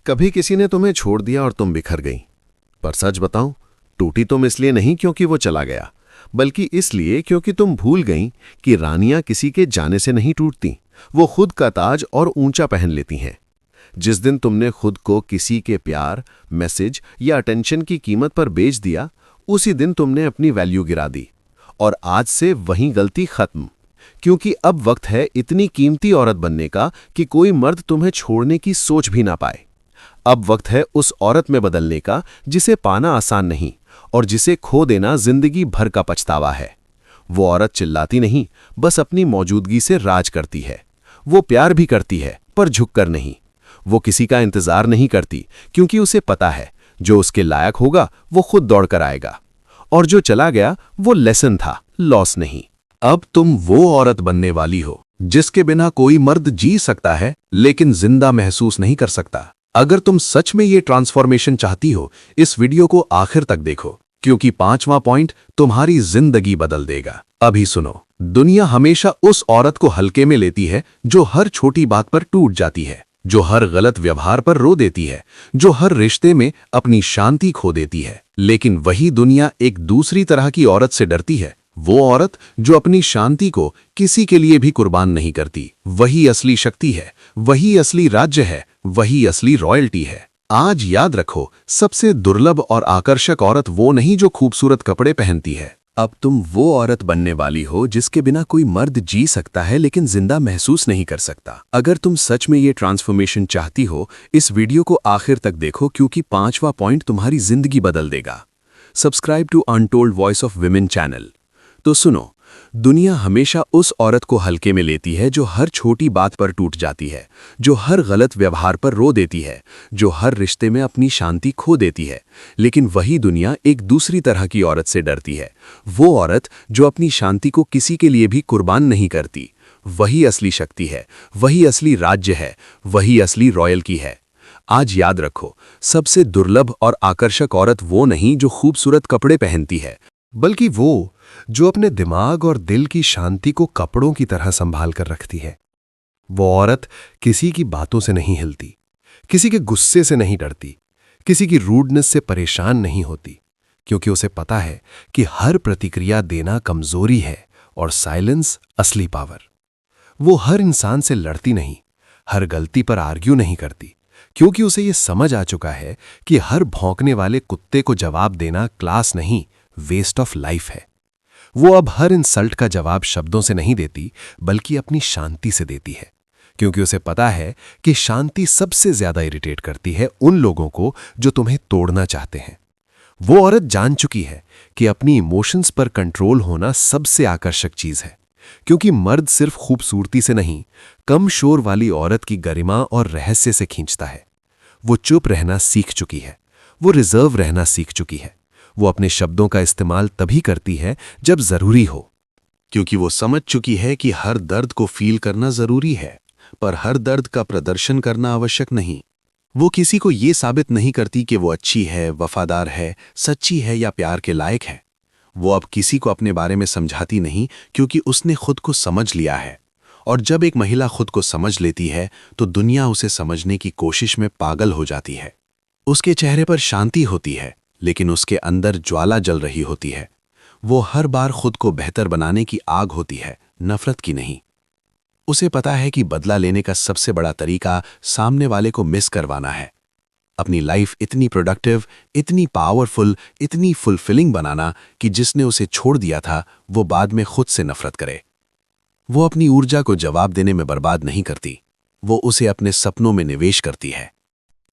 कभी किसी ने तुम्हें छोड़ दिया और तुम बिखर गई। पर सच बताऊं, टूटी तुम इसलिए नहीं क्योंकि वो चला गया, बल्कि इसलिए क्योंकि तुम भूल गईं कि रानियां किसी के जाने से नहीं टूटती, वो खुद का ताज और ऊंचा पहन लेती हैं। जिस दिन तुमने खुद को किसी के प्यार, मैसेज या अटेंशन की कीमत पर बेच दिया, उसी दिन तुमने अपनी वैल्यू गिरा दी। और आज से वही गलती खत्म, क्योंकि अब वक्त है इतनी कीमती औरत बनने का कि कोई मर्द तुम्हें छोड़ने की सोच भी ना पाए। अब वक्त है उस औरत में बदलने का जिसे पाना आसान नहीं और जिसे खो देना जिंदगी भर का पछतावा है। वो औरत चिल्लाती नहीं, बस अपनी मौजूदगी से राज करती है। वो प्यार भी करती है, पर झुककर नहीं। वो किसी का इंतजार नहीं करती, क्योंकि उसे पता है जो उसके लायक होगा वो खुद दौड़कर आएगा। और जो चला गया वो लेसन था, लॉस नहीं। अब तुम वो औरत बनने वाली हो जिसके बिना कोई मर्द जी सकता है लेकिन जिंदा महसूस नहीं कर सकता। अगर तुम सच में ये ट्रांसफॉर्मेशन चाहती हो, इस वीडियो को आखिर तक देखो, क्योंकि 5वां पॉइंट तुम्हारी जिंदगी बदल देगा। अभी सुनो, दुनिया हमेशा उस औरत को हल्के में लेती है जो हर छोटी बात पर टूट जाती है, जो हर गलत व्यवहार पर रो देती है, जो हर रिश्ते में अपनी शांति खो देती है। लेकिन वही दुनिया एक दूसरी तरह की औरत से डरती है, वो औरत जो अपनी शांति को किसी के लिए भी कुर्बान नहीं करती। वही असली शक्ति है, वही असली राज्य है, वही असली रॉयल्टी है। आज याद रखो, सबसे दुर्लभ और आकर्षक औरत वो नहीं जो खूबसूरत कपड़े पहनती है। अब तुम वो औरत बनने वाली हो जिसके बिना कोई मर्द जी सकता है लेकिन जिंदा महसूस नहीं कर सकता। अगर तुम सच में ये ट्रांसफॉर्मेशन चाहती हो, इस वीडियो को आखिर तक देखो, क्योंकि 5वां पॉइंट तुम्हारी जिंदगी बदल देगा। Subscribe to Untold Voice of Women channel. तो सुनो, दुनिया हमेशा उस औरत को हल्के में लेती है जो हर छोटी बात पर टूट जाती है, जो हर गलत व्यवहार पर रो देती है, जो हर रिश्ते में अपनी शांति खो देती है। लेकिन वही दुनिया एक दूसरी तरह की औरत से डरती है, वो औरत जो अपनी शांति को किसी के लिए भी कुर्बान नहीं करती। वही असली शक्ति है, वही असली राज्य है, वही असली रॉयल्टी है। आज याद रखो, सबसे दुर्लभ और आकर्षक औरत वो नहीं जो खूबसूरत कपड़े पहनती है, बल्कि वो जो अपने दिमाग और दिल की शांति को कपड़ों की तरह संभाल कर रखती है। वो औरत किसी की बातों से नहीं हिलती, किसी के गुस्से से नहीं डरती, किसी की रूडनेस से परेशान नहीं होती, क्योंकि उसे पता है कि हर प्रतिक्रिया देना कमजोरी है और साइलेंस असली पावर। वो हर इंसान से लड़ती नहीं, हर गलती पर आर्ग्यू नहीं करती, क्योंकि उसे ये समझ आ चुका है कि हर भौंकने वाले कुत्ते को जवाब देना क्लास नहीं, वेस्ट ऑफ लाइफ है। वो अब हर इंसल्ट का जवाब शब्दों से नहीं देती, बल्कि अपनी शांति से देती है, क्योंकि उसे पता है कि शांति सबसे ज्यादा इरिटेट करती है उन लोगों को जो तुम्हें तोड़ना चाहते हैं। वो औरत जान चुकी है कि अपनी इमोशंस पर कंट्रोल होना सबसे आकर्षक चीज है, क्योंकि मर्द सिर्फ खूबसूरती से नहीं, कम शोर वाली औरत की गरिमा और रहस्य से खींचता है। वो चुप रहना सीख चुकी है, वो रिजर्व रहना सीख चुकी है, वो अपने शब्दों का इस्तेमाल तभी करती है जब जरूरी हो, क्योंकि वो समझ चुकी है कि हर दर्द को फील करना जरूरी है, पर हर दर्द का प्रदर्शन करना आवश्यक नहीं। वो किसी को ये साबित नहीं करती कि वो अच्छी है, वफादार है, सच्ची है या प्यार के लायक है। वो अब किसी को अपने बारे में समझाती नहीं, क्योंकि उसने खुद को समझ लिया है। और जब एक महिला खुद को समझ लेती है तो दुनिया उसे समझने की कोशिश में पागल हो जाती है। उसके चेहरे पर शांति होती है, लेकिन उसके अंदर ज्वाला जल रही होती है। वो हर बार खुद को बेहतर बनाने की आग होती है, नफरत की नहीं। उसे पता है कि बदला लेने का सबसे बड़ा तरीका सामने वाले को मिस करवाना है। अपनी लाइफ इतनी प्रोडक्टिव, इतनी पावरफुल, इतनी फुलफिलिंग बनाना कि जिसने उसे छोड़ दिया था वो बाद में खुद से नफरत करे। वो अपनी ऊर्जा को जवाब देने में बर्बाद नहीं करती, वो उसे अपने सपनों में निवेश करती है।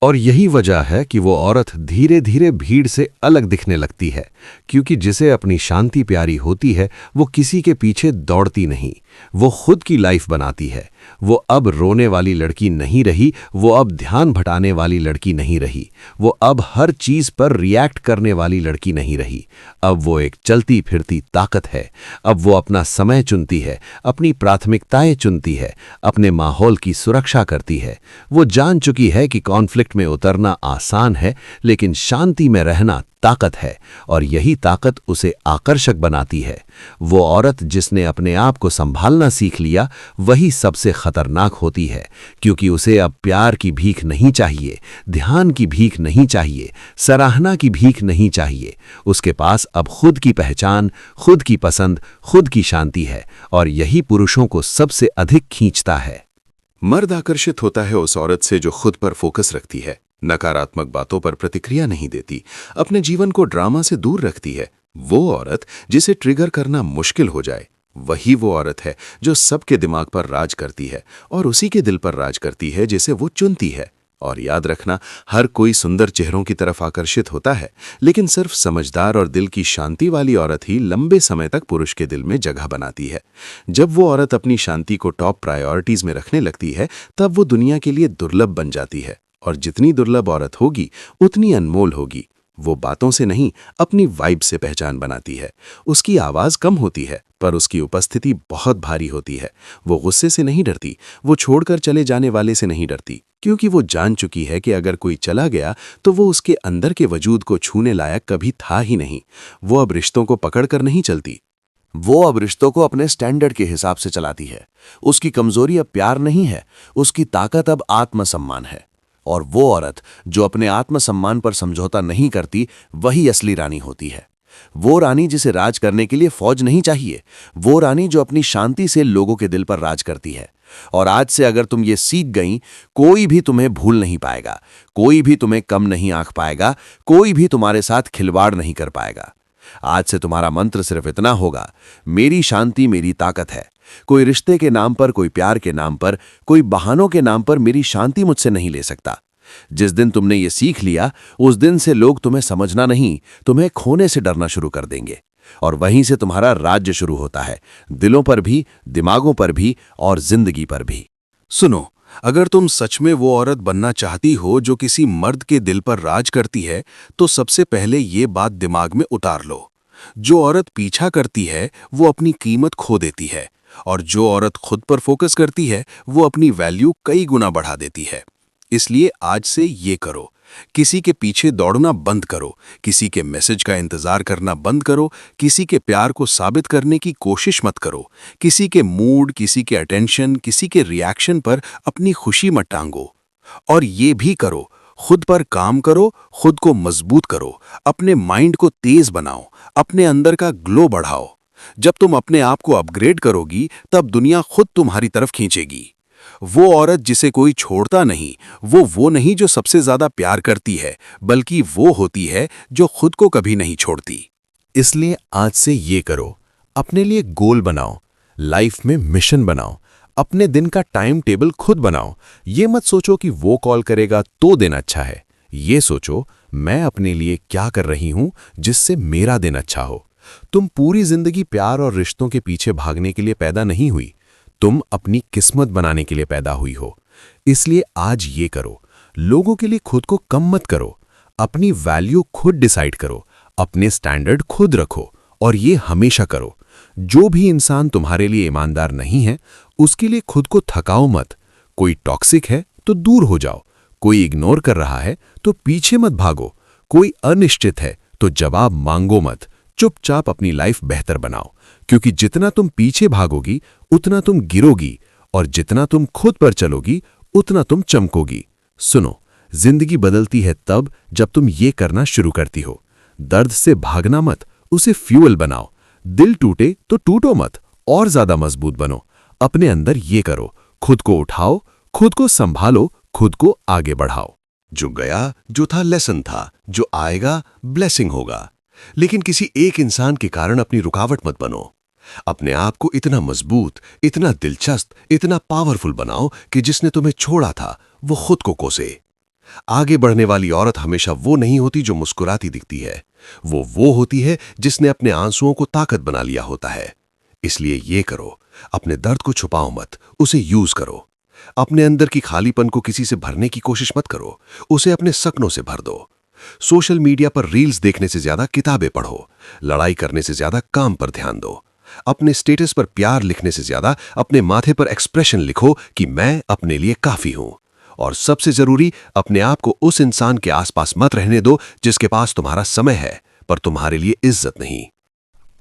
और यही वजह है कि वो औरत धीरे धीरे भीड़ से अलग दिखने लगती है, क्योंकि जिसे अपनी शांति प्यारी होती है वो किसी के पीछे दौड़ती नहीं, वो खुद की लाइफ बनाती है। वो अब रोने वाली लड़की नहीं रही, वो अब ध्यान भटाने वाली लड़की नहीं रही, वो अब हर चीज पर रिएक्ट करने वाली लड़की नहीं रही। अब वो एक चलती फिरती ताकत है। अब वो अपना समय चुनती है, अपनी प्राथमिकताएं चुनती है, अपने माहौल की सुरक्षा करती है। वो जान चुकी है कि कॉन्फ्लिक्ट कॉन्फ्लिक्ट में उतरना आसान है, लेकिन शांति में रहना ताकत है, और यही ताकत उसे आकर्षक बनाती है। वो औरत जिसने अपने आप को संभालना सीख लिया, वही सबसे खतरनाक होती है, क्योंकि उसे अब प्यार की भीख नहीं चाहिए, ध्यान की भीख नहीं चाहिए, सराहना की भीख नहीं चाहिए। उसके पास अब खुद की पहचान, खुद की पसंद, खुद की शांति है, और यही पुरुषों को सबसे अधिक खींचता है। मर्द आकर्षित होता है उस औरत से जो खुद पर फोकस रखती है, नकारात्मक बातों पर प्रतिक्रिया नहीं देती, अपने जीवन को ड्रामा से दूर रखती है। वो औरत जिसे ट्रिगर करना मुश्किल हो जाए, वही वो औरत है जो सबके दिमाग पर राज करती है और उसी के दिल पर राज करती है जिसे वो चुनती है। और याद रखना, हर कोई सुंदर चेहरों की तरफ आकर्षित होता है, लेकिन सिर्फ समझदार और दिल की शांति वाली औरत ही लंबे समय तक पुरुष के दिल में जगह बनाती है। जब वो औरत अपनी शांति को टॉप प्रायोरिटीज में रखने लगती है, तब वो दुनिया के लिए दुर्लभ बन जाती है, और जितनी दुर्लभ औरत होगी उतनी अनमोल होगी। वो बातों से नहीं, अपनी वाइब से पहचान बनाती है। उसकी आवाज कम होती है, पर उसकी उपस्थिति बहुत भारी होती है। वो गुस्से से नहीं डरती, वो छोड़कर चले जाने वाले से नहीं डरती, क्योंकि वो जान चुकी है कि अगर कोई चला गया तो वो उसके अंदर के वजूद को छूने लायक कभी था ही नहीं। वो अब रिश्तों को पकड़कर नहीं चलती, वो अब रिश्तों को अपने स्टैंडर्ड के हिसाब से चलाती है। उसकी कमजोरी अब प्यार नहीं है, उसकी ताकत अब आत्मसम्मान है। और वो औरत जो अपने आत्मसम्मान पर समझौता नहीं करती, वही असली रानी होती है। वो रानी जिसे राज करने के लिए फौज नहीं चाहिए, वो रानी जो अपनी शांति से लोगों के दिल पर राज करती है। और आज से अगर तुम ये सीख गई, कोई भी तुम्हें भूल नहीं पाएगा, कोई भी तुम्हें कम नहीं आंक पाएगा, कोई भी तुम्हारे साथ खिलवाड़ नहीं कर पाएगा। आज से तुम्हारा मंत्र सिर्फ इतना होगा, मेरी शांति मेरी ताकत है। कोई रिश्ते के नाम पर, कोई प्यार के नाम पर, कोई बहानों के नाम पर मेरी शांति मुझसे नहीं ले सकता। जिस दिन तुमने ये सीख लिया, उस दिन से लोग तुम्हें समझना नहीं, तुम्हें खोने से डरना शुरू कर देंगे। और वहीं से तुम्हारा राज्य शुरू होता है, दिलों पर भी, दिमागों पर भी, और जिंदगी पर भी। सुनो, अगर तुम सच में वो औरत बनना चाहती हो जो किसी मर्द के दिल पर राज करती है, तो सबसे पहले ये बात दिमाग में उतार लो, जो औरत पीछा करती है वो अपनी कीमत खो देती है, और जो औरत खुद पर फोकस करती है वो अपनी वैल्यू कई गुना बढ़ा देती है। इसलिए आज से ये करो, किसी के पीछे दौड़ना बंद करो, किसी के मैसेज का इंतजार करना बंद करो, किसी के प्यार को साबित करने की कोशिश मत करो, किसी के मूड, किसी के अटेंशन, किसी के रिएक्शन पर अपनी खुशी मत टांगो। और ये भी करो, खुद पर काम करो, खुद को मजबूत करो, अपने माइंड को तेज बनाओ, अपने अंदर का ग्लो बढ़ाओ। जब तुम अपने आप को अपग्रेड करोगी, तब दुनिया खुद तुम्हारी तरफ खींचेगी। वो औरत जिसे कोई छोड़ता नहीं, वो नहीं जो सबसे ज्यादा प्यार करती है, बल्कि वो होती है जो खुद को कभी नहीं छोड़ती। इसलिए आज से ये करो, अपने लिए गोल बनाओ, लाइफ में मिशन बनाओ, अपने दिन का टाइम टेबल खुद बनाओ। ये मत सोचो कि वो कॉल करेगा तो दिन अच्छा है, ये सोचो मैं अपने लिए क्या कर रही हूं जिससे मेरा दिन अच्छा हो। तुम पूरी जिंदगी प्यार और रिश्तों के पीछे भागने के लिए पैदा नहीं हुई, तुम अपनी किस्मत बनाने के लिए पैदा हुई हो। इसलिए आज ये करो, लोगों के लिए खुद को कम मत करो, अपनी वैल्यू खुद डिसाइड करो, अपने स्टैंडर्ड खुद रखो, और ये हमेशा करो। जो भी इंसान तुम्हारे लिए ईमानदार नहीं है, उसके लिए खुद को थकाओ मत। कोई टॉक्सिक है तो दूर हो जाओ, कोई इग्नोर कर रहा है तो पीछे मत भागो, कोई अनिश्चित है तो जवाब मांगो मत। चुपचाप अपनी लाइफ बेहतर बनाओ, क्योंकि जितना तुम पीछे भागोगी उतना तुम गिरोगी, और जितना तुम खुद पर चलोगी उतना तुम चमकोगी। सुनो, जिंदगी बदलती है तब जब तुम ये करना शुरू करती हो। दर्द से भागना मत, उसे फ्यूल बनाओ। दिल टूटे तो टूटो मत, और ज्यादा मजबूत बनो। अपने अंदर ये करो, खुद को उठाओ, खुद को संभालो, खुद को आगे बढ़ाओ। जो गया जो था लेसन था, जो आएगा ब्लेसिंग होगा। लेकिन किसी एक इंसान के कारण अपनी रुकावट मत बनो। अपने आप को इतना मजबूत, इतना दिलचस्प, इतना पावरफुल बनाओ कि जिसने तुम्हें छोड़ा था वो खुद को कोसे। आगे बढ़ने वाली औरत हमेशा वो नहीं होती जो मुस्कुराती दिखती है, वो होती है जिसने अपने आंसुओं को ताकत बना लिया होता है। इसलिए ये करो, अपने दर्द को छुपाओ मत, उसे यूज करो। अपने अंदर की खालीपन को किसी से भरने की कोशिश मत करो, उसे अपने सपनों से भर दो। सोशल मीडिया पर रील्स देखने से ज्यादा किताबें पढ़ो, लड़ाई करने से ज्यादा काम पर ध्यान दो। अपने स्टेटस पर प्यार लिखने से ज्यादा अपने माथे पर एक्सप्रेशन लिखो कि मैं अपने लिए काफी हूं। और सबसे जरूरी, अपने आप को उस इंसान के आसपास मत रहने दो जिसके पास तुम्हारा समय है पर तुम्हारे लिए इज्जत नहीं।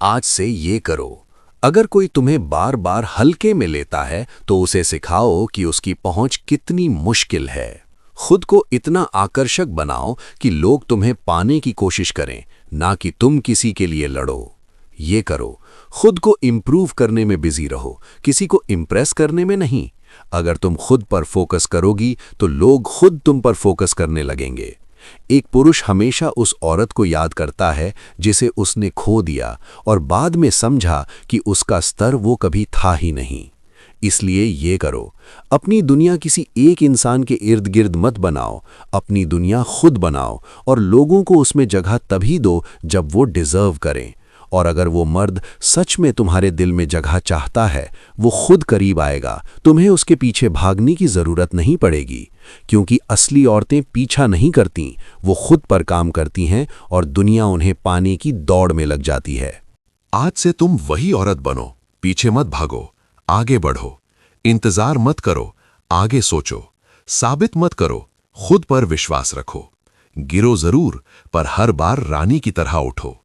आज से ये करो, अगर कोई तुम्हें बार बार हल्के में लेता है तो उसे सिखाओ कि उसकी पहुंच कितनी मुश्किल है। खुद को इतना आकर्षक बनाओ कि लोग तुम्हें पाने की कोशिश करें, ना कि तुम किसी के लिए लड़ो। ये करो, खुद को इम्प्रूव करने में बिजी रहो, किसी को इम्प्रेस करने में नहीं। अगर तुम खुद पर फोकस करोगी तो लोग खुद तुम पर फोकस करने लगेंगे। एक पुरुष हमेशा उस औरत को याद करता है जिसे उसने खो दिया और बाद में समझा कि उसका स्तर वो कभी था ही नहीं। इसलिए ये करो, अपनी दुनिया किसी एक इंसान के इर्द गिर्द मत बनाओ, अपनी दुनिया खुद बनाओ और लोगों को उसमें जगह तभी दो जब वो डिजर्व करें। और अगर वो मर्द सच में तुम्हारे दिल में जगह चाहता है, वो खुद करीब आएगा, तुम्हें उसके पीछे भागने की जरूरत नहीं पड़ेगी, क्योंकि असली औरतें पीछा नहीं करती, वो खुद पर काम करती हैं और दुनिया उन्हें पाने की दौड़ में लग जाती है। आज से तुम वही औरत बनो, पीछे मत भागो, आगे बढ़ो, इंतजार मत करो, आगे सोचो, साबित मत करो, खुद पर विश्वास रखो। गिरो जरूर, पर हर बार रानी की तरह उठो।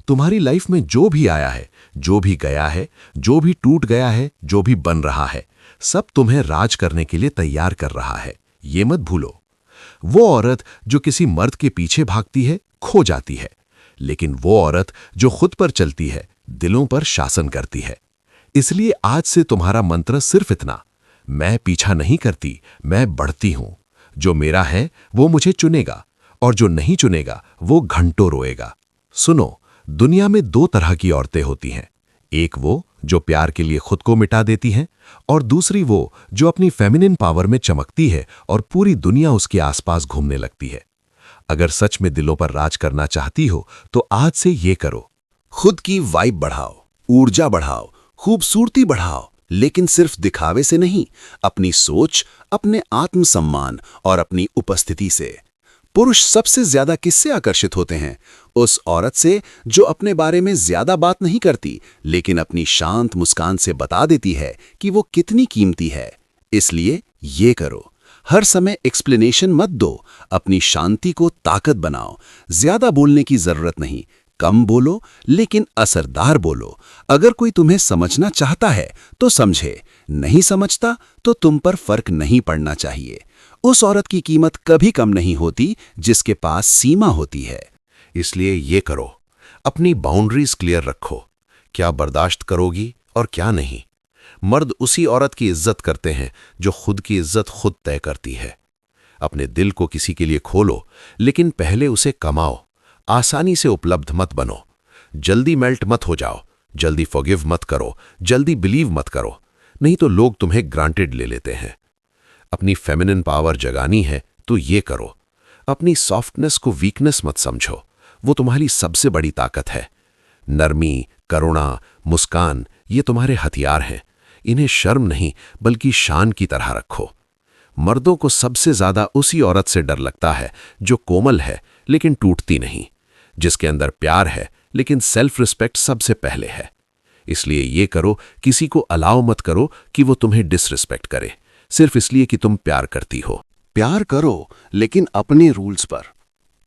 तुम्हारी लाइफ में जो भी आया है, जो भी गया है, जो भी टूट गया है, जो भी बन रहा है, सब तुम्हें राज करने के लिए तैयार कर रहा है, ये मत भूलो। वो औरत जो किसी मर्द के पीछे भागती है, खो जाती है, लेकिन वो औरत जो खुद पर चलती है, दिलों पर शासन करती है। इसलिए आज से तुम्हारा मंत्र सिर्फ इतना, मैं पीछा नहीं करती, मैं बढ़ती हूं। जो मेरा है वो मुझे चुनेगा और जो नहीं चुनेगा वो घंटों रोएगा। सुनो, दुनिया में दो तरह की औरतें होती हैं, एक वो जो प्यार के लिए खुद को मिटा देती हैं और दूसरी वो जो अपनी फेमिनिन पावर में चमकती है और पूरी दुनिया उसके आसपास घूमने लगती है। अगर सच में दिलों पर राज करना चाहती हो तो आज से ये करो, खुद की वाइब बढ़ाओ, ऊर्जा बढ़ाओ, खूबसूरती बढ़ाओ, लेकिन सिर्फ दिखावे से नहीं, अपनी सोच, अपने आत्मसम्मान और अपनी उपस्थिति से। पुरुष सबसे ज्यादा किससे आकर्षित होते हैं? उस औरत से जो अपने बारे में ज्यादा बात नहीं करती, लेकिन अपनी शांत मुस्कान से बता देती है कि वो कितनी कीमती है। इसलिए ये करो, हर समय एक्सप्लेनेशन मत दो, अपनी शांति को ताकत बनाओ। ज्यादा बोलने की जरूरत नहीं, कम बोलो लेकिन असरदार बोलो। अगर कोई तुम्हें समझना चाहता है तो समझे, नहीं समझता तो तुम पर फर्क नहीं पड़ना चाहिए। उस औरत की कीमत कभी कम नहीं होती जिसके पास सीमा होती है। इसलिए ये करो, अपनी बाउंड्रीज क्लियर रखो, क्या बर्दाश्त करोगी और क्या नहीं। मर्द उसी औरत की इज्जत करते हैं जो खुद की इज्जत खुद तय करती है। अपने दिल को किसी के लिए खोलो, लेकिन पहले उसे कमाओ। आसानी से उपलब्ध मत बनो, जल्दी मेल्ट मत हो जाओ, जल्दी फॉरगिव मत करो, जल्दी बिलीव मत करो, नहीं तो लोग तुम्हें ग्रांटेड ले लेते हैं। अपनी फेमिनिन पावर जगानी है तो ये करो, अपनी सॉफ्टनेस को वीकनेस मत समझो, वो तुम्हारी सबसे बड़ी ताकत है। नरमी, करुणा, मुस्कान, ये तुम्हारे हथियार हैं। इन्हें शर्म नहीं बल्कि शान की तरह रखो। मर्दों को सबसे ज्यादा उसी औरत से डर लगता है जो कोमल है लेकिन टूटती नहीं, जिसके अंदर प्यार है लेकिन सेल्फ रिस्पेक्ट सबसे पहले है। इसलिए ये करो, किसी को अलाउ मत करो कि वो तुम्हें डिसरिस्पेक्ट करे, सिर्फ इसलिए कि तुम प्यार करती हो। प्यार करो लेकिन अपने रूल्स पर।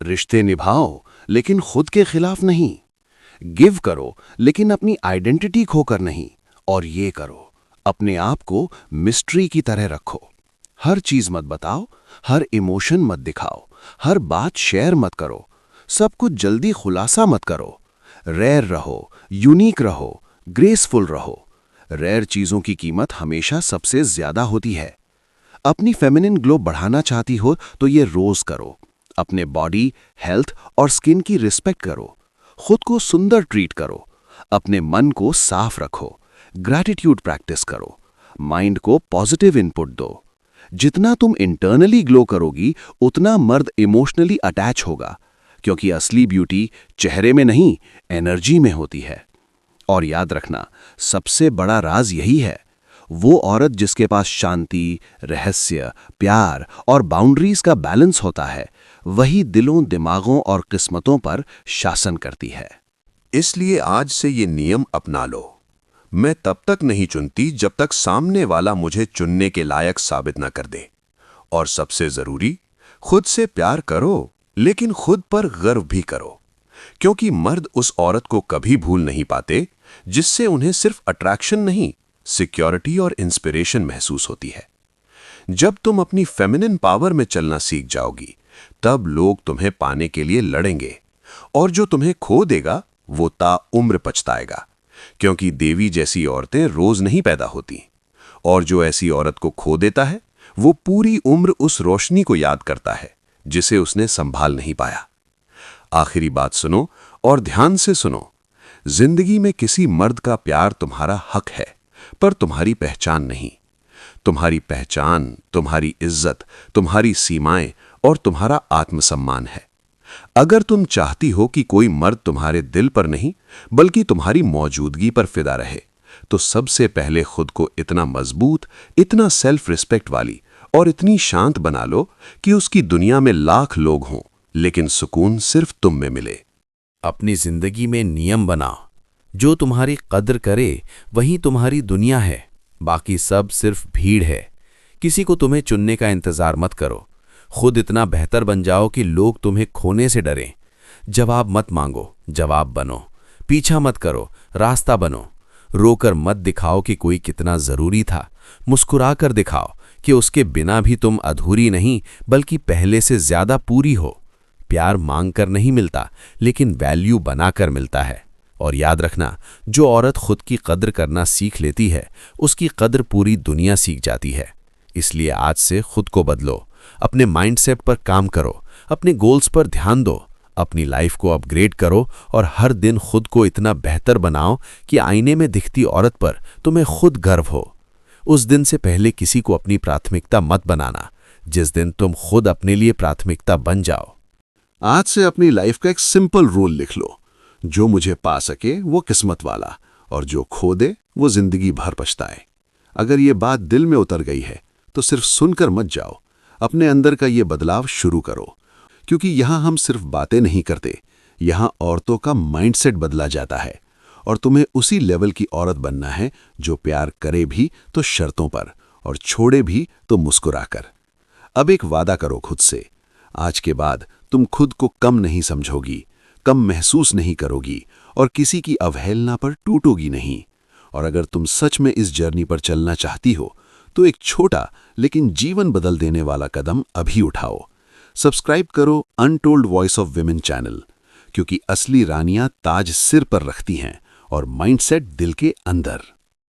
रिश्ते निभाओ लेकिन खुद के खिलाफ नहीं। गिव करो लेकिन अपनी आइडेंटिटी खोकर नहीं। और ये करो, अपने आप को मिस्ट्री की तरह रखो। हर चीज मत बताओ, हर इमोशन मत दिखाओ, हर बात शेयर मत करो, सब कुछ जल्दी खुलासा मत करो। रेयर रहो, यूनिक रहो, ग्रेसफुल रहो। रेयर चीजों की कीमत हमेशा सबसे ज्यादा होती है। अपनी फेमिनिन ग्लो बढ़ाना चाहती हो तो ये रोज करो। अपने बॉडी, हेल्थ और स्किन की रिस्पेक्ट करो। खुद को सुंदर ट्रीट करो। अपने मन को साफ रखो। ग्रैटिट्यूड प्रैक्टिस करो। माइंड को पॉजिटिव इनपुट दो। जितना तुम इंटरनली ग्लो करोगी उतना मर्द इमोशनली अटैच होगा, क्योंकि असली ब्यूटी चेहरे में नहीं, एनर्जी में होती है। और याद रखना, सबसे बड़ा राज यही है, वो औरत जिसके पास शांति, रहस्य, प्यार और बाउंड्रीज का बैलेंस होता है, वही दिलों, दिमागों और किस्मतों पर शासन करती है। इसलिए आज से ये नियम अपना लो, मैं तब तक नहीं चुनती जब तक सामने वाला मुझे चुनने के लायक साबित न कर दे। और सबसे जरूरी, खुद से प्यार करो, लेकिन खुद पर गर्व भी करो, क्योंकि मर्द उस औरत को कभी भूल नहीं पाते जिससे उन्हें सिर्फ अट्रैक्शन नहीं, सिक्योरिटी और इंस्पिरेशन महसूस होती है। जब तुम अपनी फेमिनिन पावर में चलना सीख जाओगी, तब लोग तुम्हें पाने के लिए लड़ेंगे, और जो तुम्हें खो देगा वो ताउम्र पछताएगा, क्योंकि देवी जैसी औरतें रोज नहीं पैदा होती, और जो ऐसी औरत को खो देता है वो पूरी उम्र उस रोशनी को याद करता है जिसे उसने संभाल नहीं पाया। आखिरी बात सुनो और ध्यान से सुनो, जिंदगी में किसी मर्द का प्यार तुम्हारा हक है, पर तुम्हारी पहचान नहीं। तुम्हारी पहचान तुम्हारी इज्जत, तुम्हारी सीमाएं और तुम्हारा आत्मसम्मान है। अगर तुम चाहती हो कि कोई मर्द तुम्हारे दिल पर नहीं बल्कि तुम्हारी मौजूदगी पर फिदा रहे, तो सबसे पहले खुद को इतना मजबूत, इतना सेल्फ रिस्पेक्ट वाली और इतनी शांत बना लो कि उसकी दुनिया में लाख लोग हों, लेकिन सुकून सिर्फ तुम में मिले। अपनी जिंदगी में नियम बनाओ, जो तुम्हारी कद्र करे वही तुम्हारी दुनिया है, बाकी सब सिर्फ भीड़ है। किसी को तुम्हें चुनने का इंतजार मत करो, खुद इतना बेहतर बन जाओ कि लोग तुम्हें खोने से डरें। जवाब मत मांगो, जवाब बनो। पीछा मत करो, रास्ता बनो। रोकर मत दिखाओ कि कोई कितना जरूरी था, मुस्कुराकर दिखाओ कि उसके बिना भी तुम अधूरी नहीं बल्कि पहले से ज्यादा पूरी हो। प्यार मांगकर नहीं मिलता, लेकिन वैल्यू बनाकर मिलता है। और याद रखना, जो औरत खुद की कद्र करना सीख लेती है, उसकी कद्र पूरी दुनिया सीख जाती है। इसलिए आज से खुद को बदलो, अपने माइंडसेट पर काम करो, अपने गोल्स पर ध्यान दो, अपनी लाइफ को अपग्रेड करो और हर दिन खुद को इतना बेहतर बनाओ कि आईने में दिखती औरत पर तुम्हें खुद गर्व हो। उस दिन से पहले किसी को अपनी प्राथमिकता मत बनाना, जिस दिन तुम खुद अपने लिए प्राथमिकता बन जाओ। आज से अपनी लाइफ का एक सिंपल रूल लिख लो, जो मुझे पा सके वो किस्मत वाला, और जो खो दे वो जिंदगी भर पछताए। अगर ये बात दिल में उतर गई है तो सिर्फ सुनकर मत जाओ, अपने अंदर का ये बदलाव शुरू करो, क्योंकि यहाँ हम सिर्फ बातें नहीं करते, यहाँ औरतों का माइंडसेट बदला जाता है। और तुम्हें उसी लेवल की औरत बनना है जो प्यार करे भी तो शर्तों पर, और छोड़े भी तो मुस्कुराकर। अब एक वादा करो खुद से, आज के बाद तुम खुद को कम नहीं समझोगी, कम महसूस नहीं करोगी, और किसी की अवहेलना पर टूटोगी नहीं। और अगर तुम सच में इस जर्नी पर चलना चाहती हो, तो एक छोटा लेकिन जीवन बदल देने वाला कदम अभी उठाओ। सब्सक्राइब करो untold Voice of Women channel, क्योंकि असली रानियां ताज सिर पर रखती हैं और माइंडसेट दिल के अंदर।